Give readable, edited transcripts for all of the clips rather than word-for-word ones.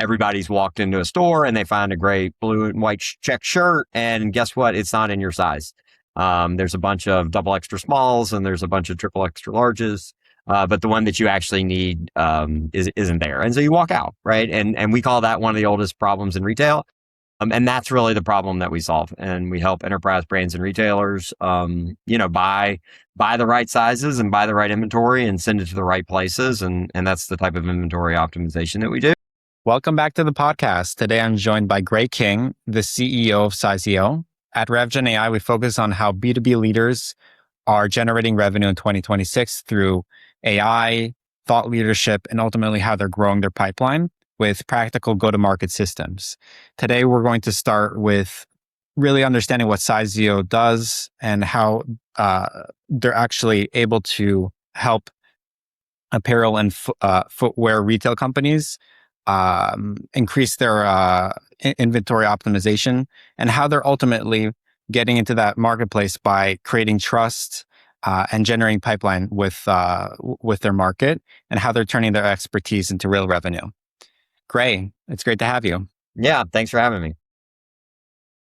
everybody's walked into a store and they find a great blue and white check shirt, and guess what? It's not in your size. There's a bunch of double extra smalls and there's a bunch of triple extra larges. But the one that you actually need isn't there. And so you walk out, right? And we call that one of the oldest problems in retail. And that's really the problem that we solve. And we help enterprise brands and retailers, buy the right sizes and buy the right inventory and send it to the right places. And that's the type of inventory optimization that we do. Welcome back to the podcast. Today, I'm joined by Gray King, the CEO of Sizeo. At RevGenAI, we focus on how B2B leaders are generating revenue in 2026 through AI, thought leadership, and ultimately how they're growing their pipeline with practical go-to-market systems. Today, we're going to start with really understanding what Sizeo does and how they're actually able to help apparel and footwear retail companies increase their inventory optimization, and how they're ultimately getting into that marketplace by creating trust and generating pipeline with their market, and how they're turning their expertise into real revenue. Gray, it's great to have you. Yeah, thanks for having me.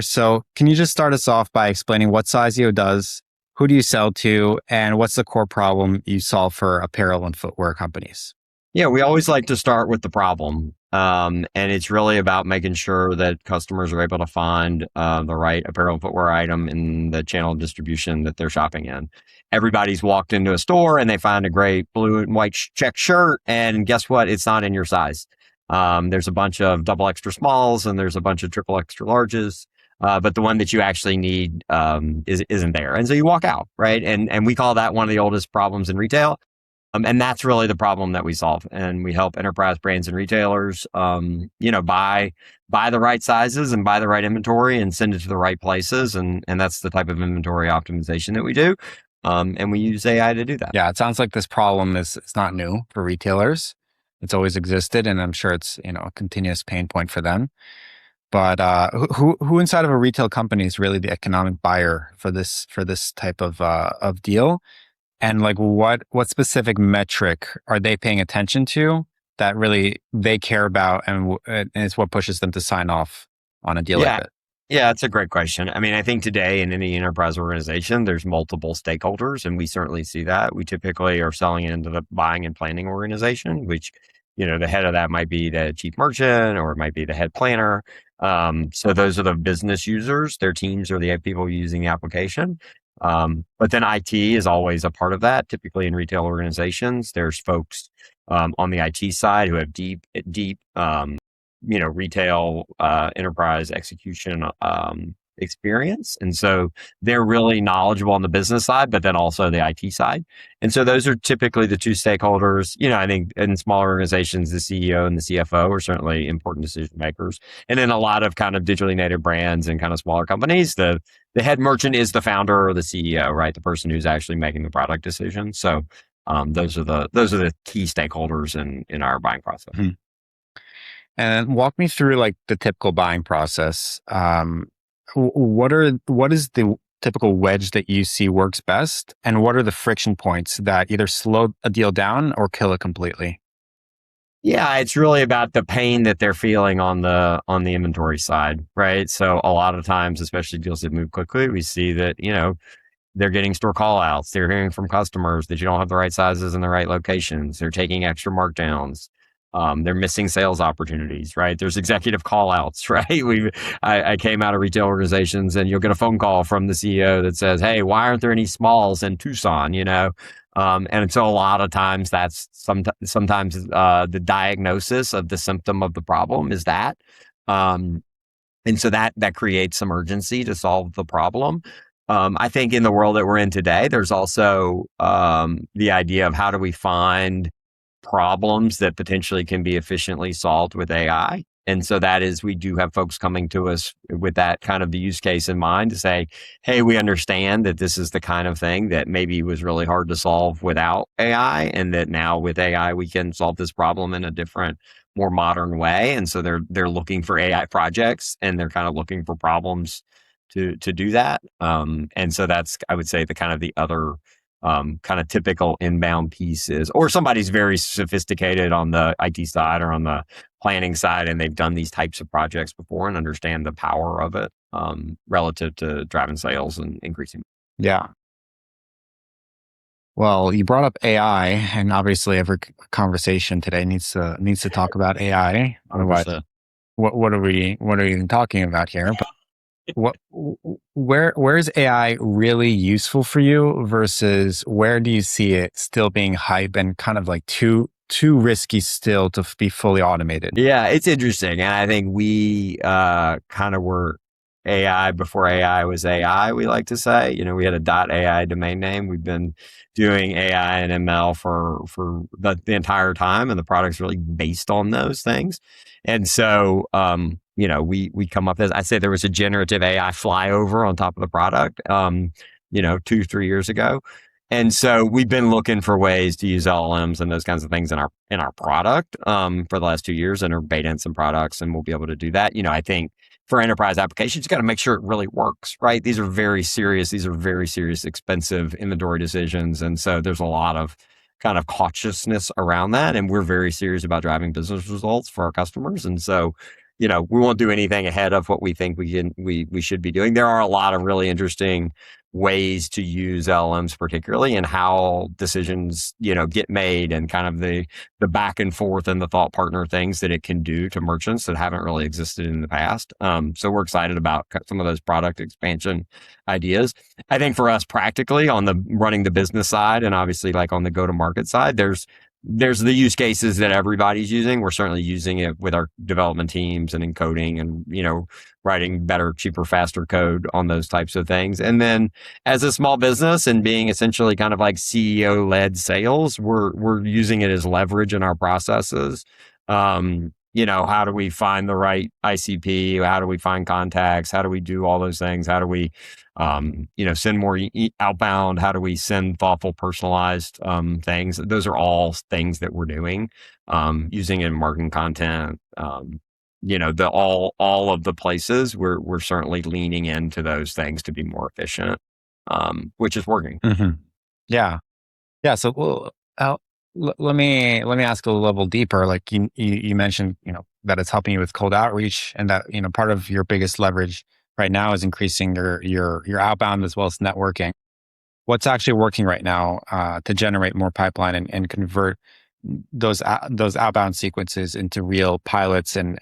So can you just start us off by explaining what Sizeo does, who do you sell to, and what's the core problem you solve for apparel and footwear companies? Yeah, we always like to start with the problem. And it's really about making sure that customers are able to find the right apparel and footwear item in the channel of distribution that they're shopping in. Everybody's walked into a store and they find a great blue and white check shirt, and guess what? It's not in your size. There's a bunch of double extra smalls and there's a bunch of triple extra larges. But the one that you actually need isn't there. And so you walk out, right? And we call that one of the oldest problems in retail. And that's really the problem that we solve. And we help enterprise brands and retailers, buy the right sizes and buy the right inventory and send it to the right places. And that's the type of inventory optimization that we do. And we use AI to do that. Yeah, it sounds like this problem is not new for retailers. It's always existed, and I'm sure it's a continuous pain point for them. But who inside of a retail company is really the economic buyer for this type of deal? And like what specific metric are they paying attention to that really they care about, and it's what pushes them to sign off on a deal like that? Yeah, that's a great question. I mean, I think today in any enterprise organization, there's multiple stakeholders, and we certainly see that. We typically are selling into the buying and planning organization, which, the head of that might be the chief merchant or it might be the head planner. So those are the business users. Their teams are the people using the application. But then IT is always a part of that. Typically in retail organizations, there's folks on the IT side who have deep retail enterprise execution experience. And so they're really knowledgeable on the business side, but then also the IT side. And so those are typically the two stakeholders. I think in smaller organizations, the CEO and the CFO are certainly important decision makers. And then a lot of kind of digitally native brands and kind of smaller companies, the head merchant is the founder or the CEO, right? The person who's actually making the product decision. So those are the key stakeholders in our buying process. Mm-hmm. And walk me through like the typical buying process. What is the typical wedge that you see works best, and what are the friction points that either slow a deal down or kill it completely? Yeah, it's really about the pain that they're feeling on the inventory side, right? So a lot of times, especially deals that move quickly, we see that, they're getting store callouts. They're hearing from customers that you don't have the right sizes in the right locations. They're taking extra markdowns. They're missing sales opportunities, right? There's executive callouts, right? I came out of retail organizations, and you'll get a phone call from the CEO that says, "Hey, why aren't there any smalls in Tucson?" And so a lot of times that's sometimes the diagnosis of the symptom of the problem is that, and so that creates some urgency to solve the problem. I think in the world that we're in today, there's also the idea of how do we find problems that potentially can be efficiently solved with AI. And so that is, we do have folks coming to us with that kind of the use case in mind to say, hey, we understand that this is the kind of thing that maybe was really hard to solve without AI, and that now with AI, we can solve this problem in a different, more modern way. And so they're looking for AI projects, and they're kind of looking for problems to do that. And so that's, I would say, the kind of the other kind of typical inbound pieces, or somebody's very sophisticated on the IT side or on the planning side, and they've done these types of projects before and understand the power of it relative to driving sales and increasing. Yeah. Well, you brought up AI, and obviously every conversation today needs to talk about AI. Otherwise, 100%. what are we even talking about here? But where is AI really useful for you versus where do you see it still being hype and kind of like too risky still to be fully automated? Yeah, it's interesting. And I think we kind of were AI before AI was AI, we like to say. We had a .ai domain name. We've been doing AI and ML for the entire time, and the product's really based on those things. And so, we come up as I say, there was a generative AI flyover on top of the product, 2-3 years ago. And so we've been looking for ways to use LLMs and those kinds of things in our product for the last 2 years, and are beta some products, and we'll be able to do that. I think for enterprise applications, you got to make sure it really works, right? These are very serious, expensive inventory decisions. And so there's a lot of kind of cautiousness around that. And we're very serious about driving business results for our customers. And so, we won't do anything ahead of what we think we should be doing. There are a lot of really interesting ways to use LLMs, particularly in how decisions, get made, and kind of the back and forth and the thought partner things that it can do to merchants that haven't really existed in the past. So we're excited about some of those product expansion ideas. I think for us practically on the running the business side, and obviously like on the go-to-market side, there's the use cases that everybody's using. We're certainly using it with our development teams and in coding and, writing better, cheaper, faster code on those types of things. And then as a small business and being essentially kind of like CEO-led sales, we're using it as leverage in our processes. How do we find the right ICP? How do we find contacts? How do we do all those things? How do we, send more outbound? How do we send thoughtful, personalized things? Those are all things that we're doing, using it in marketing content. All of the places we're certainly leaning into those things to be more efficient, which is working. Mm-hmm. Yeah. So, let me ask a level deeper. Like you mentioned, that it's helping you with cold outreach, and that part of your biggest leverage right now is increasing your outbound as well as networking. What's actually working right now to generate more pipeline and convert those outbound sequences into real pilots and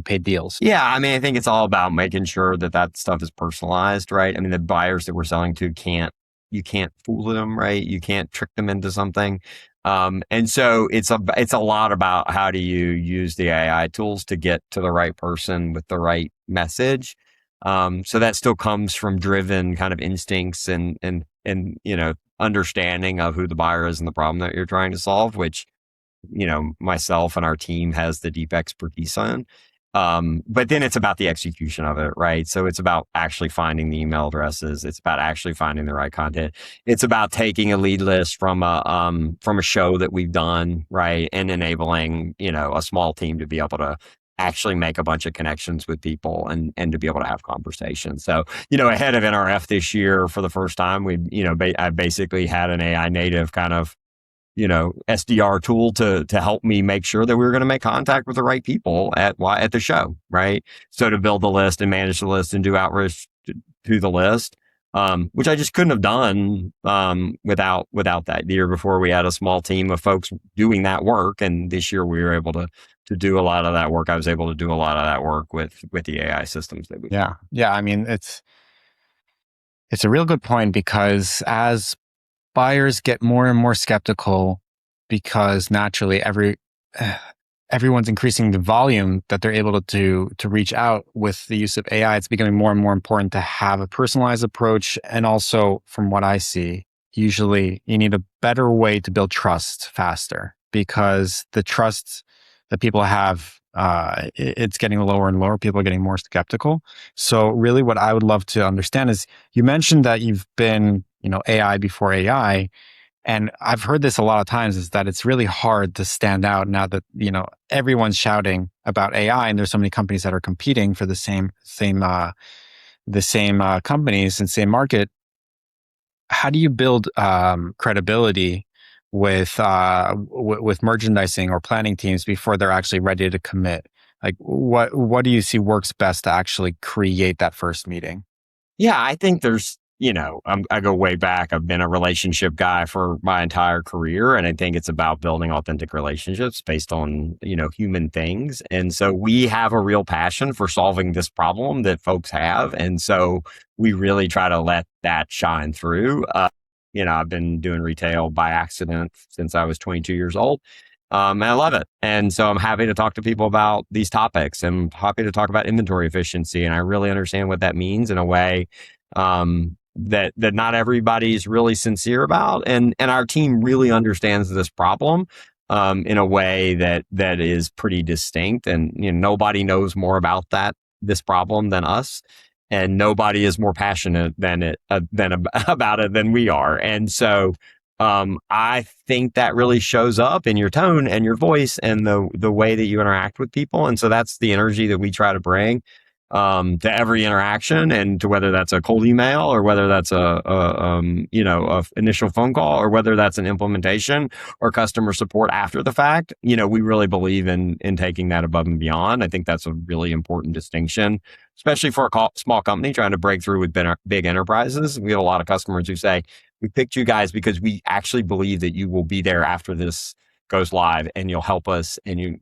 paid deals? Yeah, I mean, I think it's all about making sure that stuff is personalized, right? I mean, the buyers that we're selling to you can't fool them, right? You can't trick them into something. And so it's a lot about how do you use the AI tools to get to the right person with the right message. So that still comes from driven kind of instincts and understanding of who the buyer is and the problem that you're trying to solve, which, myself and our team has the deep expertise on. But then it's about the execution of it, right? So it's about actually finding the email addresses. It's about actually finding the right content. It's about taking a lead list from a show that we've done, right? And enabling, a small team to be able to actually make a bunch of connections with people and to be able to have conversations. So, ahead of NRF this year for the first time, I basically had an AI native kind of, SDR tool to help me make sure that we were going to make contact with the right people at the show, right? So to build the list and manage the list and do outreach to the list, which I just couldn't have done without that. The year before, we had a small team of folks doing that work, and this year we were able to do a lot of that work. I was able to do a lot of that work with the AI systems that we. Yeah. I mean, it's a real good point, because as buyers get more and more skeptical, because naturally everyone's increasing the volume that they're able to reach out with the use of AI. It's becoming more and more important to have a personalized approach. And also, from what I see, usually you need a better way to build trust faster, because the trust that people have, it's getting lower and lower. People are getting more skeptical. So really what I would love to understand is, you mentioned that you've been, AI before AI. And I've heard this a lot of times, is that it's really hard to stand out now that, everyone's shouting about AI, and there's so many companies that are competing for the same companies and same market. How do you build credibility with merchandising or planning teams before they're actually ready to commit? Like what do you see works best to actually create that first meeting? Yeah, I think there's, I go way back. I've been a relationship guy for my entire career. And I think it's about building authentic relationships based on, human things. And so we have a real passion for solving this problem that folks have. And so we really try to let that shine through. I've been doing retail by accident since I was 22 years old. And I love it. And so I'm happy to talk to people about these topics. I'm happy to talk about inventory efficiency. And I really understand what that means in a way that not everybody's really sincere about. And our team really understands this problem in a way that is pretty distinct. And nobody knows more about this problem than us. And nobody is more passionate about it than we are. And so I think that really shows up in your tone and your voice and the way that you interact with people. And so that's the energy that we try to bring to every interaction, and to whether that's a cold email or whether that's a initial phone call or whether that's an implementation or customer support after the fact. We really believe in taking that above and beyond. I think that's a really important distinction, especially for a small company trying to break through with big enterprises. We have a lot of customers who say, we picked you guys because we actually believe that you will be there after this goes live and you'll help us. And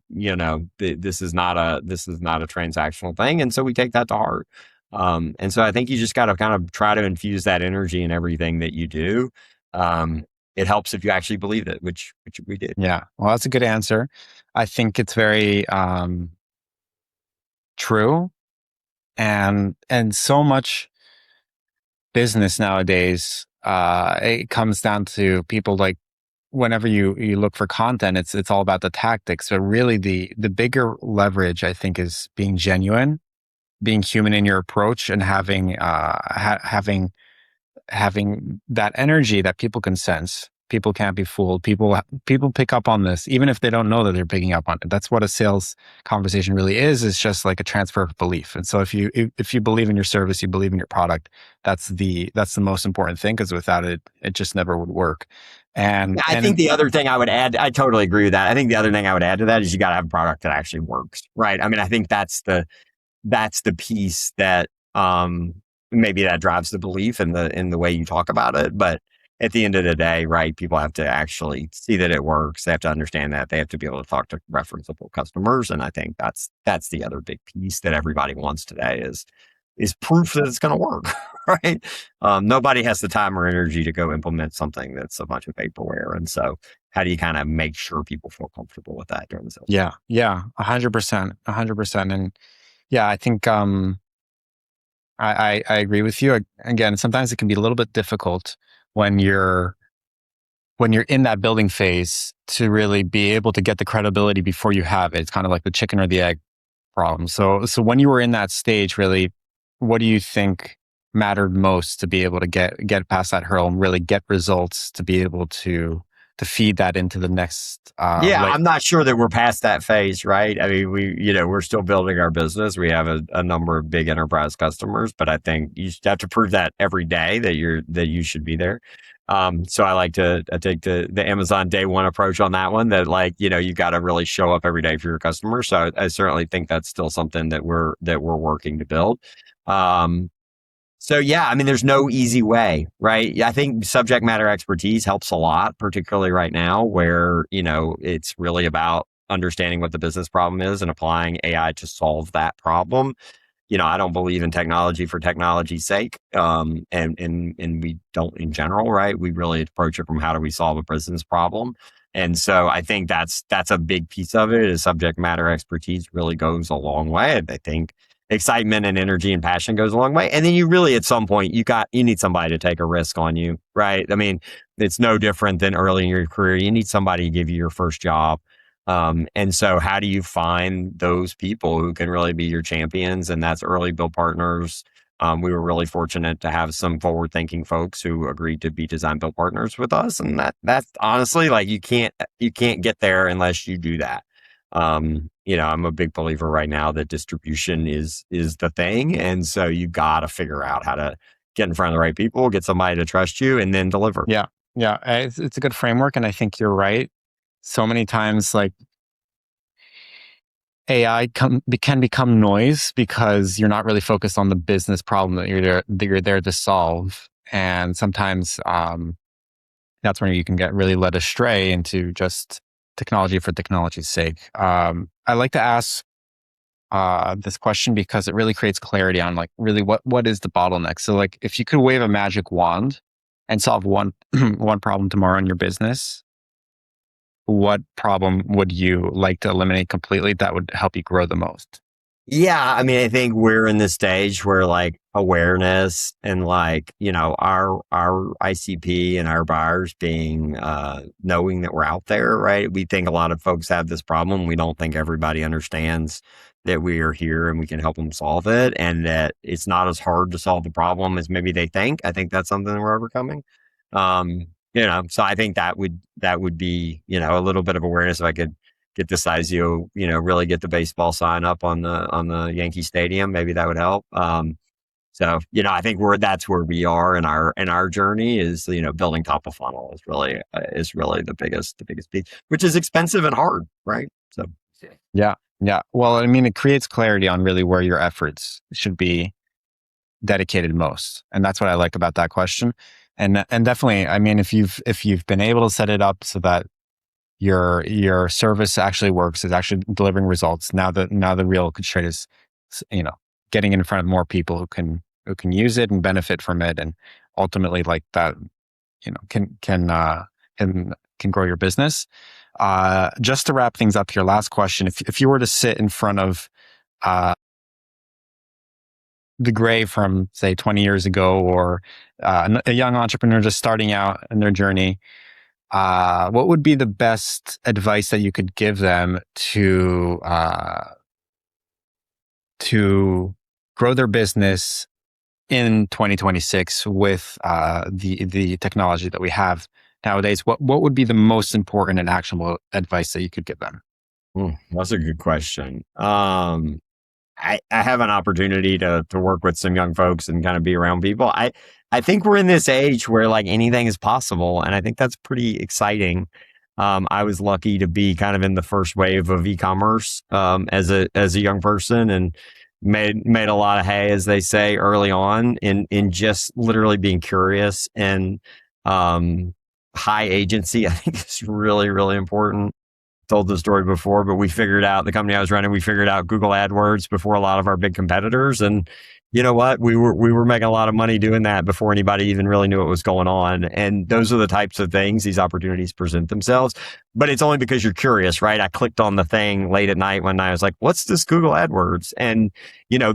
this is not a transactional thing. And so we take that to heart. And so I think you just got to kind of try to infuse that energy in everything that you do. It helps if you actually believe it, which we did. Yeah. Well, that's a good answer. I think it's very true. And so much business nowadays, it comes down to people, like, whenever you look for content, it's all about the tactics. But really the bigger leverage, I think, is being genuine, being human in your approach, and having that energy that people can sense. People can't be fooled. People pick up on this, even if they don't know that they're picking up on it. That's what a sales conversation really is. It's just like a transfer of belief. And so if you believe in your service, you believe in your product, that's the most important thing, because without it, it just never would work. And I think the other thing I would add, I totally agree with that. I think the other thing I would add to that is you got to have a product that actually works, right? I mean, I think that's the piece that maybe that drives the belief in the way you talk about it. But at the end of the day, right, people have to actually see that it works. They have to understand that. They have to be able to talk to referenceable customers. And I think that's the other big piece that everybody wants today is proof that it's going to work, right? Nobody has the time or energy to go implement something that's a bunch of vaporware. And so how do you kind of make sure people feel comfortable with that during the sales? Yeah. 100%. And yeah, I think I agree with you. Again, sometimes it can be a little bit difficult when you're in that building phase to really be able to get the credibility before you have it. It's kind of like the chicken or the egg problem. So when you were in that stage, really, what do you think mattered most to be able to get past that hurdle and really get results, to be able to feed that into the next? I'm not sure that we're past that phase, right? I mean, we're still building our business. We have a number of big enterprise customers, but I think you have to prove that every day that you should be there. So I take the Amazon day one approach on that one, that you got to really show up every day for your customers. So I certainly think that's still something that we're working to build. So yeah, I mean, there's no easy way, right? I think subject matter expertise helps a lot, particularly right now where, it's really about understanding what the business problem is and applying AI to solve that problem. I don't believe in technology for technology's sake. And we don't in general, right? We really approach it from how do we solve a business problem. And so I think that's a big piece of it, is subject matter expertise really goes a long way. I think excitement and energy and passion goes a long way. And then you really, at some point, you need somebody to take a risk on you, right? I mean, it's no different than early in your career. You need somebody to give you your first job. And so how do you find those people who can really be your champions? And that's early build partners. We were really fortunate to have some forward-thinking folks who agreed to be design build partners with us. And that's honestly, you can't get there unless you do that. I'm a big believer right now that distribution is the thing. And so you got to figure out how to get in front of the right people, get somebody to trust you, and then deliver. Yeah. Yeah, it's a good framework, and I think you're right. So many times, like AI can become noise because you're not really focused on the business problem that you're there to solve, and sometimes that's when you can get really led astray into just technology for technology's sake. I like to ask this question because it really creates clarity on like really what is the bottleneck. So like if you could wave a magic wand and solve one one problem tomorrow in your business, what problem would you like to eliminate completely that would help you grow the most? Yeah, I mean, I think we're in this stage where like awareness and like, our ICP and our buyers being knowing that we're out there, right? We think a lot of folks have this problem. We don't think everybody understands that we are here and we can help them solve it, and that it's not as hard to solve the problem as maybe they think. I think that's something that we're overcoming. So I think that would be, a little bit of awareness. If I could get the Sizeo, really get the baseball sign up on the Yankee Stadium. Maybe that would help. I think that's where we are in our journey is, building top of funnel is really the biggest piece, which is expensive and hard, right? So Yeah. Yeah. Well, I mean, it creates clarity on really where your efforts should be dedicated most. And that's what I like about that question. And definitely, I mean, if you've been able to set it up so that your service actually works, is actually delivering results. Now the real constraint is, you know, getting in front of more people who can use it and benefit from it, and ultimately like that, can grow your business. Just to wrap things up, your last question: if you were to sit in front of uh, the Gray from say 20 years ago, or a young entrepreneur just starting out in their journey, what would be the best advice that you could give them to grow their business in 2026 with the technology that we have nowadays? What would be the most important and actionable advice that you could give them? That's a good question. I have an opportunity to work with some young folks and kind of be around people. I think we're in this age where like anything is possible, and I think that's pretty exciting. I was lucky to be kind of in the first wave of e-commerce as a young person, and made a lot of hay, as they say, early on in just literally being curious, and high agency. I think is really, really important. Told the story before, but we figured out the company I was running. We figured out Google AdWords before a lot of our big competitors, and you know what? We were making a lot of money doing that before anybody even really knew what was going on. And those are the types of things, these opportunities present themselves. But it's only because you're curious, right? I clicked on the thing late at night one night. I was like, "What's this Google AdWords?" And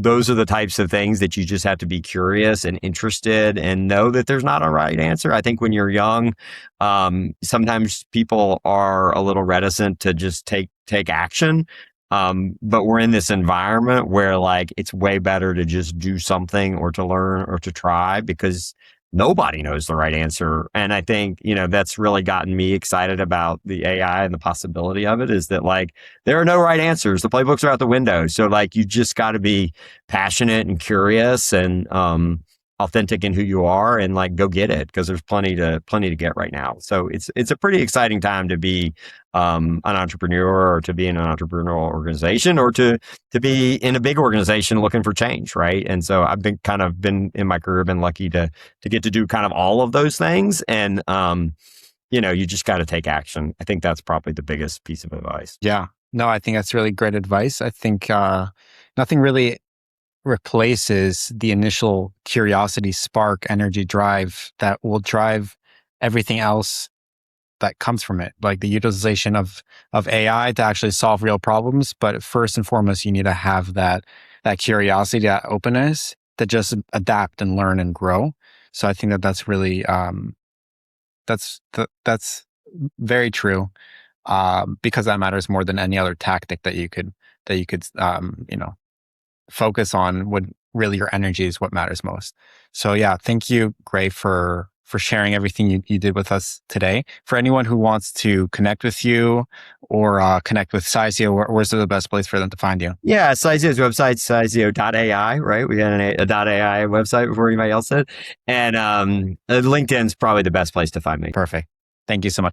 those are the types of things that you just have to be curious and interested, and know that there's not a right answer. I think when you're young, sometimes people are a little reticent to just take action. But we're in this environment where like it's way better to just do something, or to learn, or to try, because nobody knows the right answer. And I think, that's really gotten me excited about the AI and the possibility of it, is that like there are no right answers. The playbooks are out the window. So like you just got to be passionate and curious, and authentic in who you are, and like go get it, because there's plenty to get right now. So it's a pretty exciting time to be an entrepreneur, or to be in an entrepreneurial organization, or to be in a big organization looking for change, right? And so I've been in my career, been lucky to get to do kind of all of those things, and you just got to take action. I think that's probably the biggest piece of advice. Yeah, no, I think that's really great advice. I think nothing really replaces the initial curiosity, spark, energy, drive that will drive everything else that comes from it, like the utilization of AI to actually solve real problems. But first and foremost, you need to have that curiosity, that openness to just adapt and learn and grow. So I think that's really that's very true, because that matters more than any other tactic that you could focus on. Would really, your energy is what matters most. So yeah, thank you, Gray, for for sharing everything you did with us today. For anyone who wants to connect with you or connect with Sizeo, where's the best place for them to find you? Yeah, Sizeo's website, Sizeo.ai, right? We had a .ai website before anybody else did. And LinkedIn's probably the best place to find me. Perfect. Thank you so much.